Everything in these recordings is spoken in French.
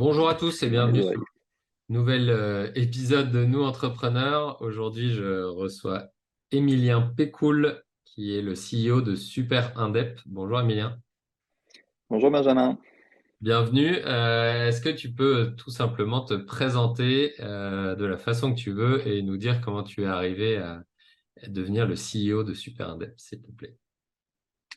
Bonjour à tous et bienvenue Les sur oreilles. un nouvel épisode de Nous Entrepreneurs. Aujourd'hui, je reçois Emilien Pécoul, qui est le CEO de Super Indep. Bonjour Emilien, Bonjour Benjamin. bienvenue. Est-ce que tu peux tout simplement te présenter de la façon que tu veux et nous dire comment tu es arrivé à devenir le CEO de Super Indep, s'il te plaît?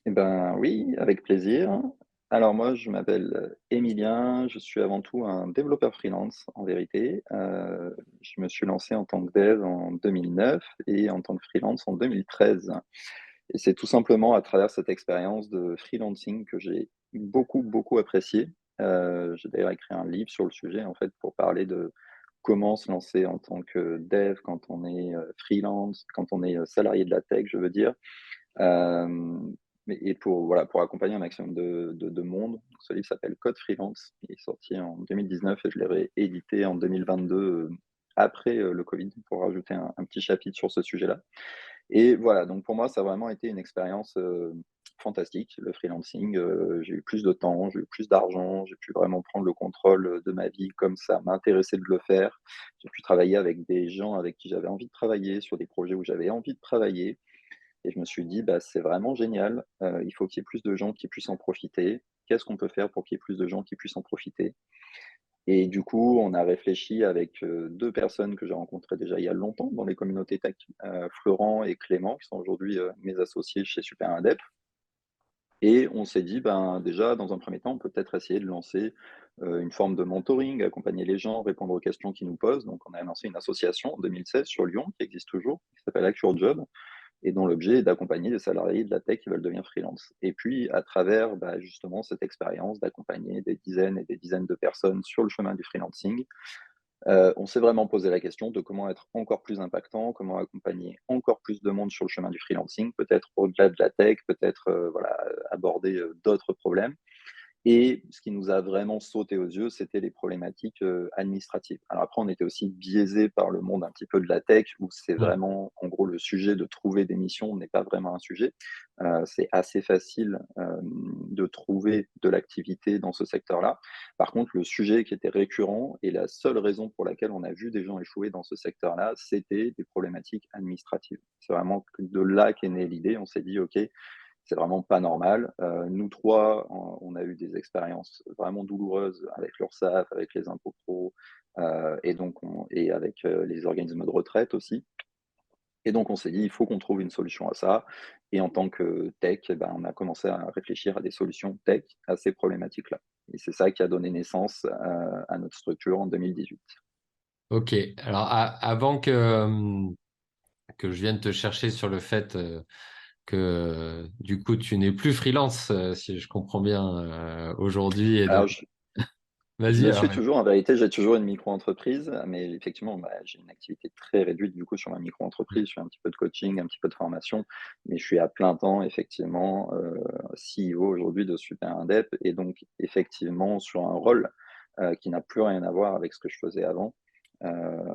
Eh ben oui, avec plaisir. Alors moi, je m'appelle Emilien, je suis avant tout un développeur freelance en vérité. Je me suis lancé en tant que dev en 2009 et en tant que freelance en 2013. Et c'est tout simplement à travers cette expérience de freelancing que j'ai beaucoup apprécié. J'ai d'ailleurs écrit un livre sur le sujet en fait pour parler de comment se lancer en tant que dev quand on est freelance, quand on est salarié de la tech, je veux dire. Hem, et pour voilà, pour accompagner un maximum de monde. Ce livre s'appelle Code Freelance. Il est sorti en 2019 et je l'ai réédité en 2022, après, le covid pour rajouter un petit chapitre sur ce sujet-là. Et voilà, donc pour moi, ça a vraiment été une expérience, fantastique, le freelancing. J'ai eu plus de temps, j'ai eu plus d'argent, j'ai pu vraiment prendre le contrôle, de ma vie comme ça m'intéressait de le faire. J'ai pu travailler avec des gens avec qui j'avais envie de travailler, sur des projets où j'avais envie de travailler. Et je me suis dit: «Bah, c'est vraiment génial, il faut qu'il y ait plus de gens qui puissent en profiter. Qu'est-ce qu'on peut faire pour qu'il y ait plus de gens qui puissent en profiter?» Et du coup, on a réfléchi avec, 2 personnes que j'ai rencontrées déjà il y a longtemps dans les communautés tech, Florent et Clément, qui sont aujourd'hui, mes associés chez Super Indep. Et on s'est dit: «Ben, déjà, dans un premier temps, on peut peut-être essayer de lancer, une forme de mentoring, accompagner les gens, répondre aux questions qu'ils nous posent». Donc on a lancé une association en 2016 sur Lyon, qui existe toujours, qui s'appelle Hack Your Job, et dont l'objet est d'accompagner les salariés de la tech qui veulent devenir freelance. Et puis, à travers, bah, justement cette expérience d'accompagner des dizaines et des dizaines de personnes sur le chemin du freelancing, on s'est vraiment posé la question de comment être encore plus impactant, comment accompagner encore plus de monde sur le chemin du freelancing, peut-être au-delà de la tech, peut-être, voilà, aborder, d'autres problèmes. Et ce qui nous a vraiment sauté aux yeux, c'était les problématiques, administratives. Alors après, on était aussi biaisé par le monde un petit peu de la tech, où c'est Hmm. vraiment, en gros, le sujet de trouver des missions n'est pas vraiment un sujet. C'est assez facile, de trouver de l'activité dans ce secteur-là. Par contre, le sujet qui était récurrent et la seule raison pour laquelle on a vu des gens échouer dans ce secteur-là, c'était des problématiques administratives. C'est vraiment de là qu'est née l'idée. On s'est dit: «OK, c'est vraiment pas normal». Nous 3, on a eu des expériences vraiment douloureuses avec l'URSSAF, avec les impôts pro, et donc et avec, les organismes de retraite aussi. Et donc on s'est dit: «Il faut qu'on trouve une solution à ça». Et en tant que tech, eh ben, on a commencé à réfléchir à des solutions tech à ces problématiques-là. Et c'est ça qui a donné naissance, à notre structure en 2018. Ok, alors avant que je vienne te chercher sur le fait que du coup tu n'es plus freelance, si je comprends bien aujourd'hui. Et donc, Alors je vas-y le alors. suis toujours, en vérité, j'ai toujours une micro-entreprise, mais effectivement, bah, j'ai une activité très réduite du coup sur ma micro-entreprise. Je fais un petit peu de coaching, un petit peu de formation, mais je suis à plein temps effectivement, CEO aujourd'hui de Super Indep, et donc effectivement sur un rôle, qui n'a plus rien à voir avec ce que je faisais avant, heu,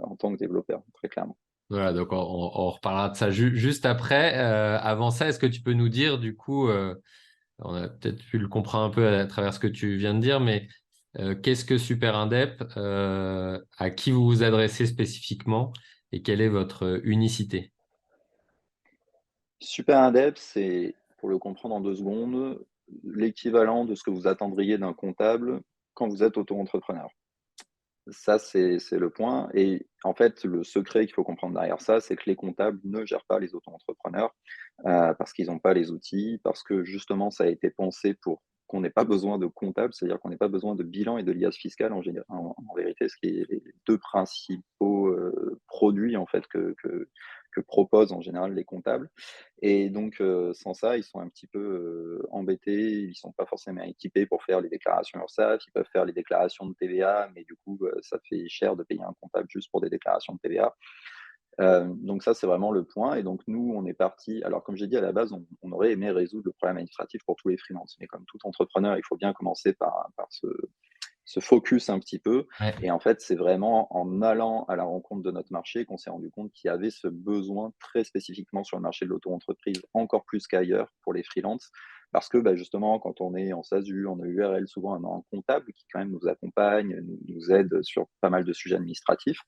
en tant que développeur, très clairement. Voilà, donc on reparlera de ça juste après. Avant ça, est-ce que tu peux nous dire du coup, on a peut-être pu le comprendre un peu à travers ce que tu viens de dire, mais qu'est-ce que Super Indep, à qui vous vous adressez spécifiquement et quelle est votre unicité? Super Indep, c'est, pour le comprendre en 2 secondes, l'équivalent de ce que vous attendriez d'un comptable quand vous êtes auto-entrepreneur. Ça, c'est le point. Et en fait, le secret qu'il faut comprendre derrière ça, c'est que les comptables ne gèrent pas les auto-entrepreneurs, parce qu'ils n'ont pas les outils, parce que justement, ça a été pensé pour qu'on n'ait pas besoin de comptables, c'est-à-dire qu'on n'ait pas besoin de bilan et de liasse fiscale en vérité, ce qui est les 2 principaux, produits en fait que proposent en général les comptables. Et donc, sans ça, ils sont un petit peu, embêtés. Ils sont pas forcément équipés pour faire les déclarations URSSAF. Ils peuvent faire les déclarations de TVA, mais du coup, ça fait cher de payer un comptable juste pour des déclarations de TVA. Donc ça, c'est vraiment le point. Et donc nous, on est parti. Alors comme j'ai dit à la base, on aurait aimé résoudre le problème administratif pour tous les freelances. Mais comme tout entrepreneur, il faut bien commencer par se focus un petit peu. Ouais. Et en fait, c'est vraiment en allant à la rencontre de notre marché qu'on s'est rendu compte qu'il y avait ce besoin très spécifiquement sur le marché de l'auto-entreprise, encore plus qu'ailleurs pour les freelances, Parce que, bah, justement, quand on est en SASU, en EURL, souvent on a un comptable qui quand même nous accompagne, nous aide sur pas mal de sujets administratifs,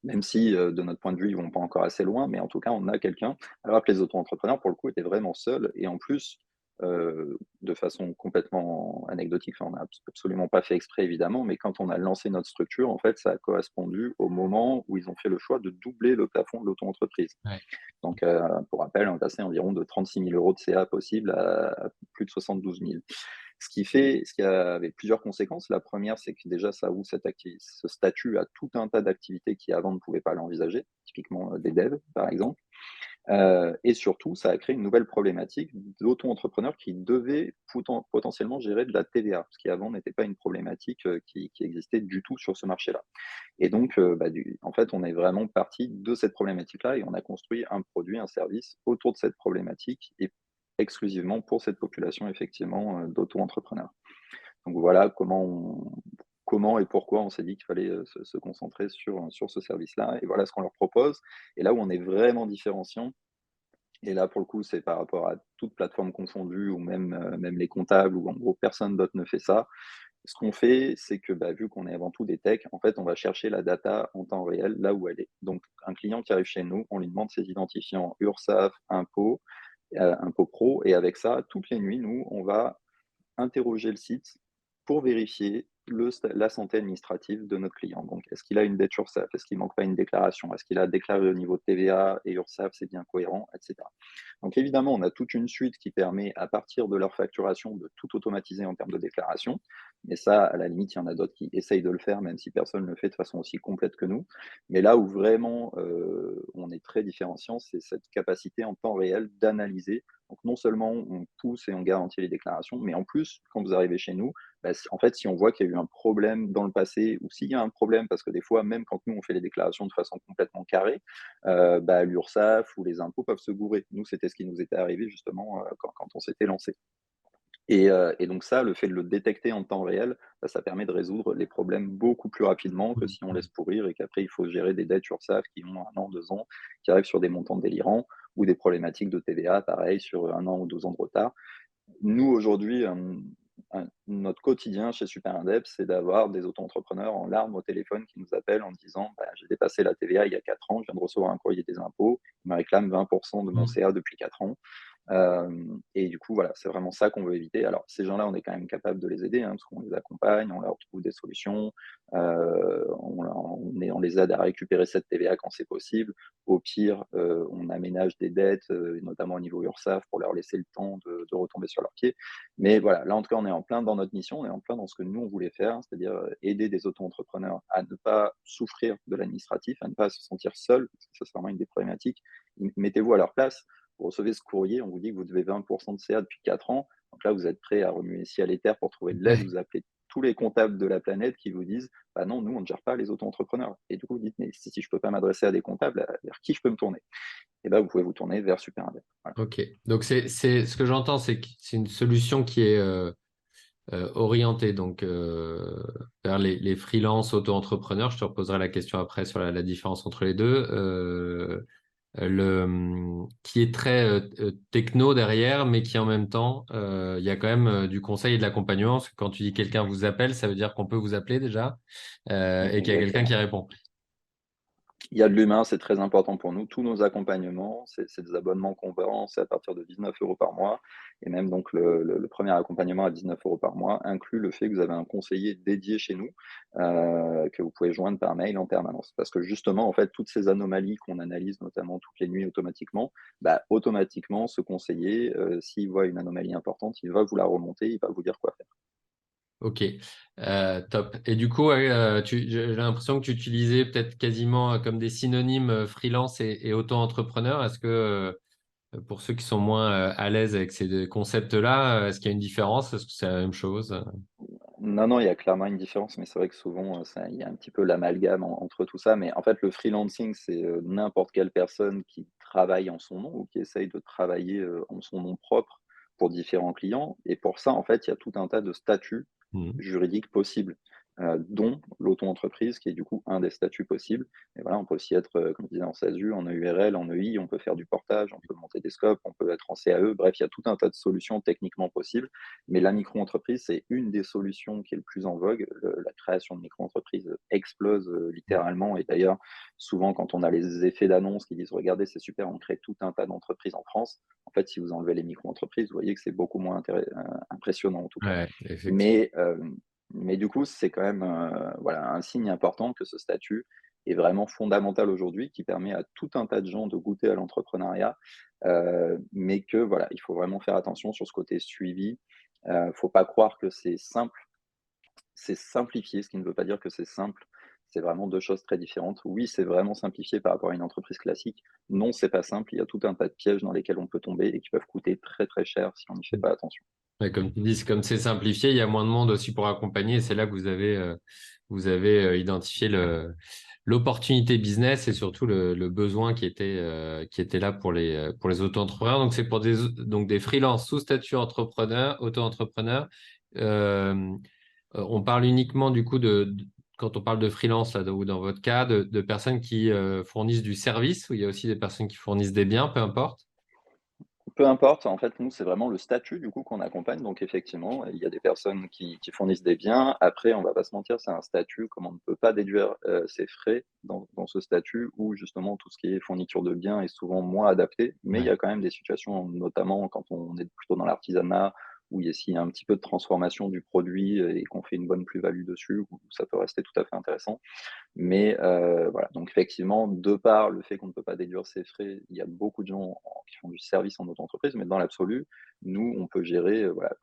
même si, de notre point de vue, ils vont pas encore assez loin, mais en tout cas, on a quelqu'un. Alors que les auto-entrepreneurs, pour le coup, étaient vraiment seuls et en plus, de façon complètement anecdotique, enfin, on n'a absolument pas fait exprès évidemment, mais quand on a lancé notre structure, en fait, ça a correspondu au moment où ils ont fait le choix de doubler le plafond de l'auto-entreprise. Ouais. Donc, pour rappel, on est passé environ de 36 000 € de CA possible à plus de 72 000. Ce qui avait plusieurs conséquences. La première, c'est que déjà, ça ouvre ce statut à tout un tas d'activités qui avant ne pouvaient pas l'envisager, typiquement des devs, par exemple. Et surtout, ça a créé une nouvelle problématique d'auto-entrepreneurs qui devaient potentiellement gérer de la TVA, ce qui avant n'était pas une problématique qui existait du tout sur ce marché-là. Et donc, bah, en fait, on est vraiment parti de cette problématique-là et on a construit un produit, un service autour de cette problématique et exclusivement pour cette population, effectivement, d'auto-entrepreneurs. Donc voilà comment et pourquoi on s'est dit qu'il fallait, se concentrer sur ce service-là et voilà ce qu'on leur propose. Et là où on est vraiment différenciant et là, pour le coup, c'est par rapport à toute plateforme confondue ou même les comptables où en gros personne d'autre ne fait ça. Ce qu'on fait, c'est que, bah, vu qu'on est avant tout des techs, en fait, on va chercher la data en temps réel là où elle est. Donc un client qui arrive chez nous, on lui demande ses identifiants URSSAF, impôts pro et avec ça, toutes les nuits, nous, on va interroger le site pour vérifier la santé administrative de notre client. Donc, est-ce qu'il a une dette URSSAF? Est-ce qu'il manque pas une déclaration? Est-ce qu'il a déclaré au niveau de TVA et URSSAF, c'est bien cohérent, etc. Donc, évidemment, on a toute une suite qui permet, à partir de leur facturation, de tout automatiser en termes de déclaration. Mais ça, à la limite, il y en a d'autres qui essayent de le faire, même si personne ne le fait de façon aussi complète que nous. Mais là où vraiment on est très différenciant, c'est cette capacité en temps réel d'analyser. Donc non seulement on pousse et on garantit les déclarations, mais en plus, quand vous arrivez chez nous, bah, en fait, si on voit qu'il y a eu un problème dans le passé ou s'il y a un problème, parce que des fois, même quand nous, on fait les déclarations de façon complètement carrée, bah, l'URSSAF ou les impôts peuvent se gourer. Nous, c'était ce qui nous était arrivé justement quand on s'était lancé. Et donc ça, le fait de le détecter en temps réel, bah, ça permet de résoudre les problèmes beaucoup plus rapidement que Mmh, si on mmh. laisse pourrir et qu'après il faut gérer des dettes URSSAF qui ont 1 an, 2 ans, qui arrivent sur des montants délirants ou des problématiques de TVA, pareil, sur 1 an ou 2 ans de retard. Nous, aujourd'hui, notre quotidien chez Super Indep, c'est d'avoir des auto-entrepreneurs en larmes au téléphone qui nous appellent en disant: «Bah, j'ai dépassé la TVA il y a 4 ans, je viens de recevoir un courrier des impôts, ils me réclament 20 de mon Mmh. CA depuis 4 ans». Et du coup, voilà, c'est vraiment ça qu'on veut éviter. Alors, ces gens-là, on est quand même capable de les aider, hein, parce qu'on les accompagne, on leur trouve des solutions, on les aide à récupérer cette TVA quand c'est possible. Au pire, on aménage des dettes, notamment au niveau URSSAF, pour leur laisser le temps de retomber sur leurs pieds. Mais voilà, là, en tout cas, on est en plein dans notre mission, on est en plein dans ce que nous, on voulait faire, c'est-à-dire aider des auto-entrepreneurs à ne pas souffrir de l'administratif, à ne pas se sentir seuls, parce que ça, c'est vraiment une des problématiques. Mettez-vous à leur place. Vous recevez ce courrier, on vous dit que vous devez 20 de CA depuis 4 ans. Donc là, vous êtes prêt à remuer ciel et terre pour trouver de l'aide. Ouais. Vous appelez tous les comptables de la planète qui vous disent: «Bah non, nous, on ne gère pas les auto-entrepreneurs». Et du coup, vous dites: «Mais si je ne peux pas m'adresser à des comptables, vers qui je peux me tourner?» Et là, vous pouvez vous tourner vers Super Indep. Voilà. Ok. Donc, ce que j'entends, c'est que c'est une solution qui est orientée donc, vers les freelances auto-entrepreneurs. Je te reposerai la question après sur la différence entre les deux. Qui est très techno derrière, mais qui en même temps, il y a quand même du conseil et de l'accompagnement. Parce que quand tu dis quelqu'un vous appelle, ça veut dire qu'on peut vous appeler déjà et qu'il y a quelqu'un qui Exactement. répond. Il y a de l'humain, c'est très important pour nous. Tous nos accompagnements, c'est des abonnements qu'on vend, c'est à partir de 19 € par mois et même donc le 1er accompagnement à 19 € par mois inclut le fait que vous avez un conseiller dédié chez nous, que vous pouvez joindre par mail en permanence. Parce que justement, en fait, toutes ces anomalies qu'on analyse, notamment toutes les nuits automatiquement, bah, automatiquement, ce conseiller, s'il voit une anomalie importante, il va vous la remonter, il va vous dire quoi faire. Ok, top. Et du coup, ouais, j'ai l'impression que tu utilisais peut-être quasiment comme des synonymes freelance et auto-entrepreneur. Est-ce que pour ceux qui sont moins à l'aise avec ces deux concepts-là, est-ce qu'il y a une différence? Est-ce que c'est la même chose? Non, non, il y a clairement une différence, mais c'est vrai que souvent, il y a un petit peu l'amalgame entre tout ça. Mais en fait, le freelancing, c'est n'importe quelle personne qui travaille en son nom ou qui essaye de travailler en son nom propre pour différents clients. Et pour ça, en fait, il y a tout un tas de statuts Mhm. juridiques possibles. dont l'auto-entreprise qui est du coup un des statuts possibles. Et voilà, on peut aussi être, comme je disais, en SASU, en EURL, en EI, on peut faire du portage, on peut monter des scopes, on peut être en CAE. Bref, il y a tout un tas de solutions techniquement possibles. Mais la micro-entreprise, c'est une des solutions qui est le plus en vogue. La création de micro-entreprises explose littéralement. Et d'ailleurs, souvent, quand on a les effets d'annonce qui disent regardez, c'est super, on crée tout un tas d'entreprises en France. En fait, si vous enlevez les micro-entreprises, vous voyez que c'est beaucoup moins impressionnant en tout cas. Ouais, effectivement. Mais, mais du coup, c'est quand même, voilà, un signe important que ce statut est vraiment fondamental aujourd'hui, qui permet à tout un tas de gens de goûter à l'entrepreneuriat, mais que voilà, il faut vraiment faire attention sur ce côté suivi. Faut pas croire que c'est simple, c'est simplifié, ce qui ne veut pas dire que c'est simple. C'est vraiment 2 choses très différentes. Oui, c'est vraiment simplifié par rapport à une entreprise classique. Non, c'est pas simple. Il y a tout un tas de pièges dans lesquels on peut tomber et qui peuvent coûter très, très cher si on n'y fait pas attention. Ouais, comme tu dis, comme c'est simplifié, il y a moins de monde aussi pour accompagner. Et c'est là que vous avez identifié l'opportunité business et surtout le besoin qui était là pour les auto-entrepreneurs. Donc, c'est pour donc des freelances sous statut entrepreneur, auto-entrepreneur. Euh, on parle uniquement du coup quand on parle de freelance, là, ou dans votre cas, de personnes qui fournissent du service, ou il y a aussi des personnes qui fournissent des biens, peu importe. Peu importe, en fait, nous, c'est vraiment le statut du coup qu'on accompagne. Donc effectivement, il y a des personnes qui fournissent des biens. Après, on va pas se mentir, c'est un statut comme on ne peut pas déduire, ses frais dans ce statut où justement tout ce qui est fourniture de biens est souvent moins adapté. Mais il y Ouais. a quand même des situations, notamment quand on est plutôt dans l'artisanat, où il y a s'il y a un petit peu de transformation du produit, et qu'on fait une bonne plus-value dessus, où ça peut rester tout à fait intéressant. Mais voilà, donc effectivement, de par le fait qu'on ne peut pas déduire ses frais, il y a beaucoup de gens qui font du service en auto-entreprise, mais dans l'absolu, nous, on peut gérer, voilà,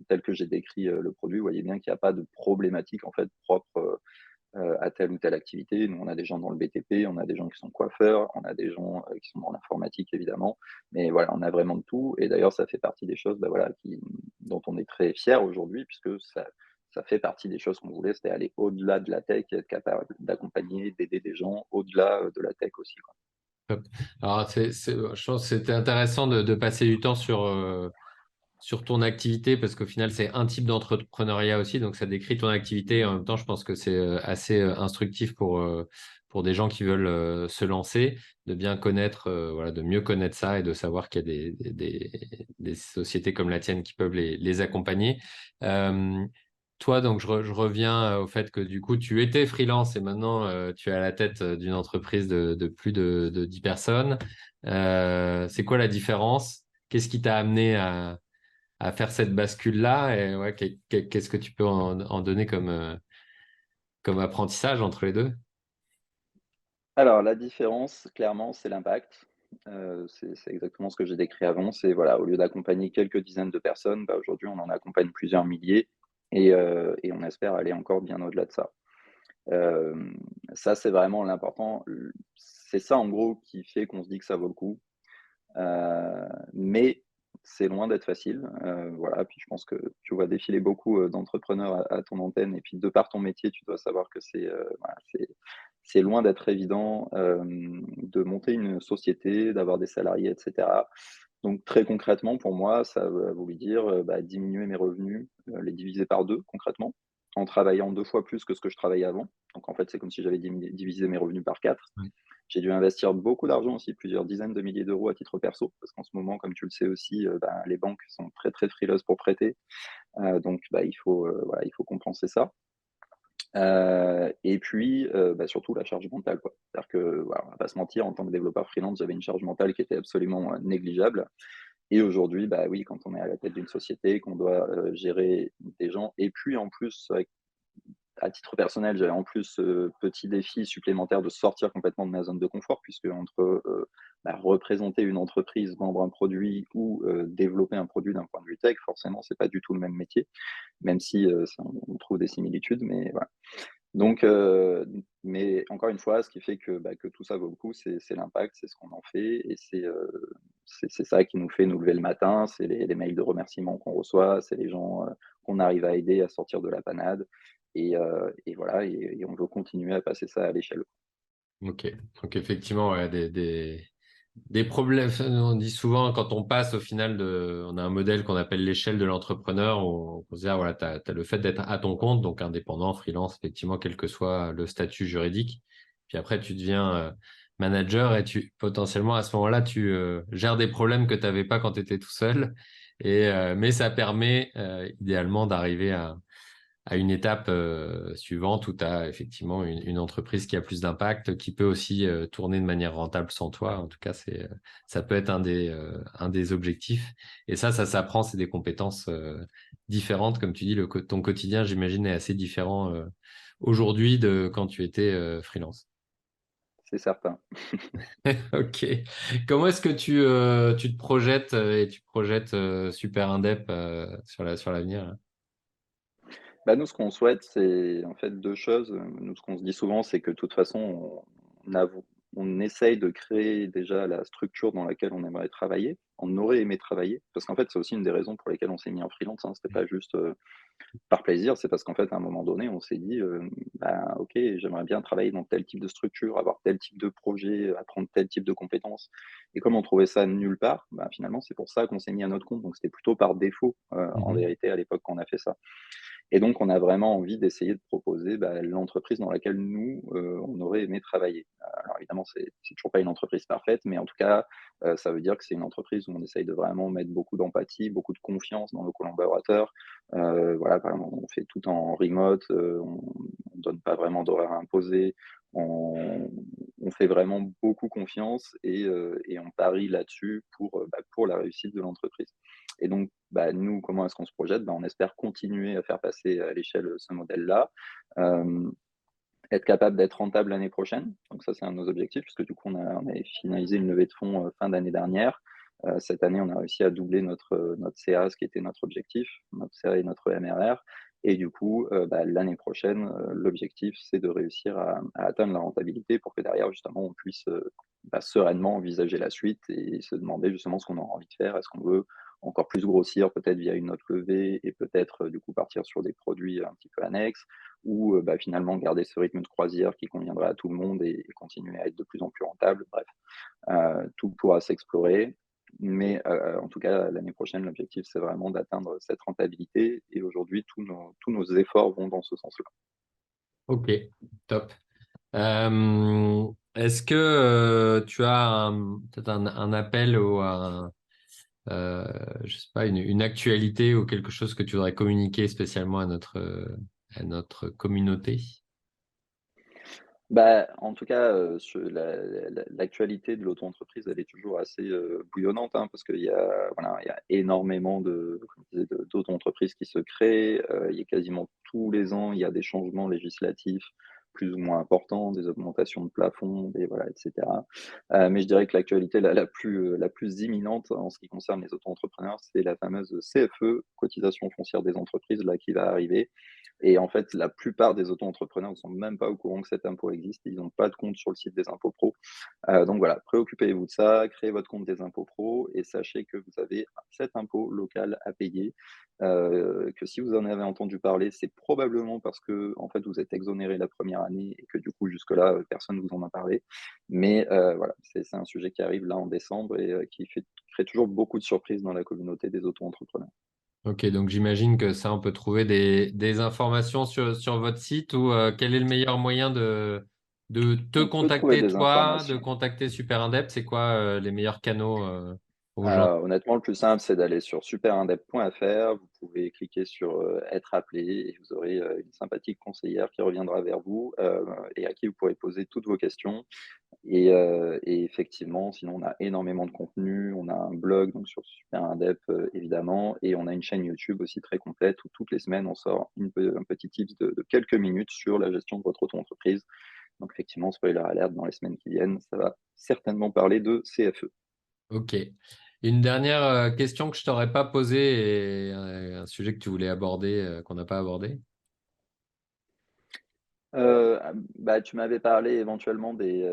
tel que j'ai décrit, le produit. Vous voyez bien qu'il n'y a pas de problématique, en fait, propre, à telle ou telle activité. Nous, on a des gens dans le BTP, on a des gens qui sont coiffeurs, on a des gens, qui sont dans l'informatique, évidemment. Mais voilà, on a vraiment de tout et d'ailleurs, ça fait partie des choses, bah, voilà, dont on est très fiers aujourd'hui puisque ça fait partie des choses qu'on voulait, c'était aller au-delà de la tech et être capable d'accompagner, d'aider des gens au-delà, de la tech aussi, quoi. Top. Alors, je pense que c'était intéressant de passer du temps sur ton activité parce qu'au final, c'est un type d'entrepreneuriat aussi. Donc, ça décrit ton activité. Et en même temps, je pense que c'est assez instructif pour des gens qui veulent se lancer, de bien connaître, voilà, de mieux connaître ça et de savoir qu'il y a des sociétés comme la tienne qui peuvent les accompagner. Euh, Toi, donc, je reviens au fait que du coup, tu étais freelance et maintenant, tu es à la tête d'une entreprise de plus de 10 personnes. C'est quoi la différence? Qu'est-ce qui t'a amené à faire cette bascule-là et ouais, qu'est-ce que tu peux en donner comme apprentissage entre les deux? Alors la différence, clairement, c'est l'impact. C'est exactement ce que j'ai décrit avant. C'est voilà, au lieu d'accompagner quelques dizaines de personnes, bah, aujourd'hui, on en accompagne plusieurs milliers et on espère aller encore bien au-delà de ça. Ça, c'est vraiment l'important. C'est ça, en gros, qui fait qu'on se dit que ça vaut le coup. Mais c'est loin d'être facile, voilà. Puis je pense que tu vois défiler beaucoup, d'entrepreneurs à ton antenne et puis de par ton métier, tu dois savoir que voilà, c'est loin d'être évident, de monter une société, d'avoir des salariés et cetera. Donc très concrètement, pour moi, ça a voulu dire, bah, diminuer mes revenus, les diviser par 2 concrètement, en travaillant 2 fois plus que ce que je travaillais avant. Donc en fait, c'est comme si j'avais divisé mes revenus par 4. Ouais. J'ai dû investir beaucoup d'argent aussi, plusieurs dizaines de milliers d'euros à titre perso, parce qu'en ce moment, comme tu le sais aussi, bah, les banques sont très, très frileuses pour prêter. Donc bah, voilà, il faut compenser ça. Et puis, bah, surtout la charge mentale, quoi. C'est-à-dire que, voilà, on va pas se mentir, en tant que développeur freelance, j'avais une charge mentale qui était absolument, négligeable. Et aujourd'hui, bah, oui, quand on est à la tête d'une société, qu'on doit, gérer des gens et puis en plus, à titre personnel, j'avais en plus ce petit défi supplémentaire de sortir complètement de ma zone de confort puisque entre, bah, représenter une entreprise, vendre un produit ou, développer un produit d'un point de vue tech, forcément, c'est pas du tout le même métier, même si, ça on trouve des similitudes, mais voilà. Donc mais encore une fois, ce qui fait que, bah, que tout ça vaut le coup, c'est l'impact, c'est ce qu'on en fait et c'est ça qui nous fait nous lever le matin, c'est les mails de remerciements qu'on reçoit, c'est les gens, qu'on arrive à aider à sortir de la panade et voilà et on veut continuer à passer ça à l'échelle. Ok, donc effectivement, ouais, Des problèmes, on dit souvent quand on passe au final on a un modèle qu'on appelle l'échelle de l'entrepreneur, où on considère, voilà, tu as le fait d'être à ton compte, donc indépendant, freelance, effectivement, quel que soit le statut juridique. Puis après, tu deviens manager et potentiellement à ce moment-là, tu gères des problèmes que tu n'avais pas quand tu étais tout seul. Mais ça permet idéalement d'arriver à une étape suivante où tu as effectivement une entreprise qui a plus d'impact, qui peut aussi tourner de manière rentable sans toi. En tout cas, ça peut être un des objectifs. Et ça s'apprend, c'est des compétences différentes. Comme tu dis, ton quotidien, j'imagine, est assez différent aujourd'hui de quand tu étais freelance. C'est certain. Ok. Comment est-ce que tu te projettes et tu projettes Super Indep sur l'avenir là. Bah, nous, ce qu'on souhaite, c'est en fait 2 choses. Nous, ce qu'on se dit souvent, c'est que de toute façon, on essaye de créer déjà la structure dans laquelle on aimerait travailler. On aurait aimé travailler, parce qu'en fait, c'est aussi une des raisons pour lesquelles on s'est mis en freelance, hein. C'était pas juste, par plaisir, c'est parce qu'en fait, à un moment donné, on s'est dit, «Bah, OK, j'aimerais bien travailler dans tel type de structure, avoir tel type de projet, apprendre tel type de compétences» et comme on trouvait ça nulle part, bah, finalement, c'est pour ça qu'on s'est mis à notre compte. Donc c'était plutôt par défaut, en Mhm. vérité, à l'époque, qu'on a fait ça. Et donc, on a vraiment envie d'essayer de proposer, bah, l'entreprise dans laquelle nous, on aurait aimé travailler. Alors évidemment, c'est toujours pas une entreprise parfaite, mais en tout cas, ça veut dire que c'est une entreprise où on essaye de vraiment mettre beaucoup d'empathie, beaucoup de confiance dans nos collaborateurs. Voilà, par exemple, on fait tout en remote, on donne pas vraiment d'horaires imposés. On fait vraiment beaucoup confiance et on parie là-dessus pour la réussite de l'entreprise. Et donc, bah, nous, comment est-ce qu'on se projette? Bah, on espère continuer à faire passer à l'échelle, ce modèle-là, hem, être capable d'être rentable l'année prochaine. Donc ça, c'est un de nos objectifs puisque du coup, on avait finalisé une levée de fonds, fin d'année dernière. Cette année, on a réussi à doubler notre CA, ce qui était notre objectif, notre CA et notre MRR. Et du coup, bah, l'année prochaine, l'objectif, c'est de réussir à atteindre la rentabilité pour que derrière, justement, on puisse, bah, sereinement envisager la suite et se demander justement ce qu'on aura envie de faire. Est-ce qu'on veut encore plus grossir peut-être via une autre levée et peut-être, du coup partir sur des produits un petit peu annexes ou, bah, finalement garder ce rythme de croisière qui conviendrait à tout le monde et continuer à être de plus en plus rentable. Bref, tout pourra s'explorer, mais en tout cas, l'année prochaine, l'objectif, c'est vraiment d'atteindre cette rentabilité et aujourd'hui, tous nos efforts vont dans ce sens-là. Ok, top. Est-ce que tu as peut-être un appel ou euh, je sais pas, une actualité ou quelque chose que tu voudrais communiquer spécialement à notre communauté? Bah, en tout cas, sur l'actualité de l'auto-entreprise, elle est toujours assez, bouillonnante, hein, parce qu'il y a voilà, il y a énormément comme je disais, d'auto-entreprises qui se créent, il y a quasiment tous les ans, il y a des changements législatifs plus ou moins importants, des augmentations de plafonds, des voilà, et cetera. Mais je dirais que l'actualité la plus imminente en ce qui concerne les auto-entrepreneurs, c'est la fameuse CFE, cotisation foncière des entreprises, là, qui va arriver et en fait, la plupart des auto-entrepreneurs ne sont même pas au courant que cet impôt existe. Ils n'ont pas de compte sur le site des impôts pro. Donc voilà, préoccupez-vous de ça, créez votre compte des impôts pro et sachez que vous avez cet impôt local à payer. Que si vous en avez entendu parler, c'est probablement parce que en fait, vous êtes exonéré la première année et que du coup, jusque-là, personne ne vous en a parlé. Mais voilà, c'est un sujet qui arrive là en décembre et qui crée toujours beaucoup de surprises dans la communauté des auto-entrepreneurs. Ok, donc j'imagine que ça, on peut trouver des informations sur votre site ou quel est le meilleur moyen de te On peut trouver contacter des toi, de informations. contacter Super Indep? C'est quoi les meilleurs canaux aux gens? Honnêtement, le plus simple, c'est d'aller sur superindep.fr. Vous pouvez cliquer sur, «Être appelé» et vous aurez, une sympathique conseillère qui reviendra vers vous, et à qui vous pourrez poser toutes vos questions et effectivement, sinon on a énormément de contenu. On a un blog donc sur Superindep, évidemment et on a une chaîne YouTube aussi très complète où toutes les semaines on sort un petit tips de quelques minutes sur la gestion de votre auto-entreprise. Donc effectivement, spoiler alert, dans les semaines qui viennent, ça va certainement parler de CFE. Ok. Une dernière question que je t'aurais pas posée et un sujet que tu voulais aborder, qu'on n'a pas abordé. Bah, tu m'avais parlé éventuellement des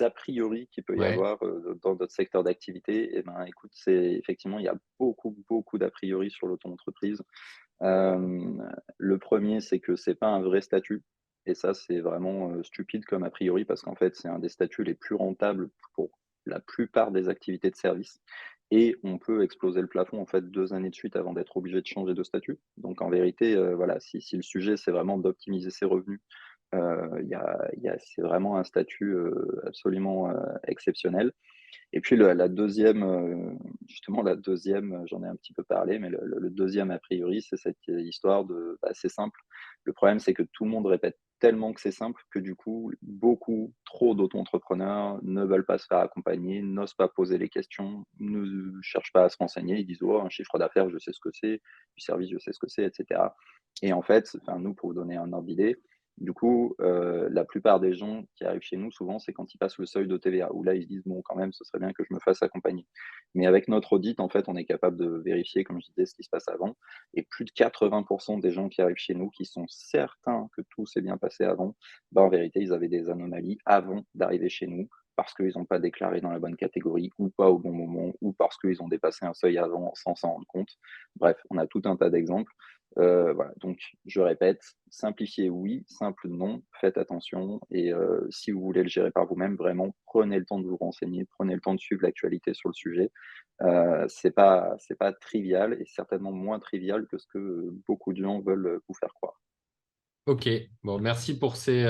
a priori qu'il peut y Ouais. avoir, dans notre secteur d'activité et ben, écoute, c'est effectivement, il y a beaucoup, beaucoup d'a priori sur l'auto-entreprise. Le 1er, c'est que c'est pas un vrai statut. Et ça, c'est vraiment, stupide comme a priori parce qu'en fait, c'est un des statuts les plus rentables pour la plupart des activités de service et on peut exploser le plafond, en fait, 2 années de suite avant d'être obligé de changer de statut. Donc en vérité, voilà, si le sujet, c'est vraiment d'optimiser ses revenus, c'est vraiment un statut, absolument, exceptionnel. Et puis la 2e, justement la deuxième, j'en ai un petit peu parlé, mais le 2e a priori, c'est cette histoire de, bah, c'est simple. Le problème, c'est que tout le monde répète tellement que c'est simple que du coup, beaucoup trop d'auto-entrepreneurs ne veulent pas se faire accompagner, n'osent pas poser les questions, ne cherchent pas à se renseigner. Ils disent: «Oh, un chiffre d'affaires, je sais ce que c'est, du service, je sais ce que c'est» et cetera. Et en fait, enfin nous, pour vous donner un ordre d'idée, du coup, la plupart des gens qui arrivent chez nous, souvent, c'est quand ils passent le seuil de TVA, où là, ils se disent: «Bon, quand même, ce serait bien que je me fasse accompagner». Mais avec notre audit, en fait, on est capable de vérifier, comme je disais, ce qui se passe avant et plus de 80 des gens qui arrivent chez nous, qui sont certains que tout s'est bien passé avant, bah, en vérité, ils avaient des anomalies avant d'arriver chez nous, parce qu'ils ont pas déclaré dans la bonne catégorie ou pas au bon moment ou parce qu'ils ont dépassé un seuil avant sans s'en rendre compte. Bref, on a tout un tas d'exemples. Voilà, donc je répète, simplifiez oui, simple non, faites attention et si vous voulez le gérer par vous-même, vraiment prenez le temps de vous renseigner, prenez le temps de suivre l'actualité sur le sujet. C'est pas trivial et certainement moins trivial que ce que beaucoup de gens veulent, vous faire croire. Ok, bon, merci pour ces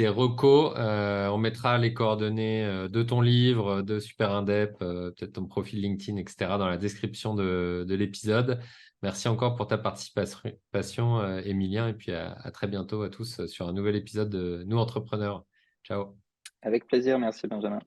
recos. On mettra les coordonnées de ton livre, de Super Indep, peut-être ton profil LinkedIn, etc., dans la description de l'épisode. Merci encore pour ta participation, Emilien, et puis à très bientôt à tous sur un nouvel épisode de Nous Entrepreneurs. Ciao. Avec plaisir, merci Benjamin.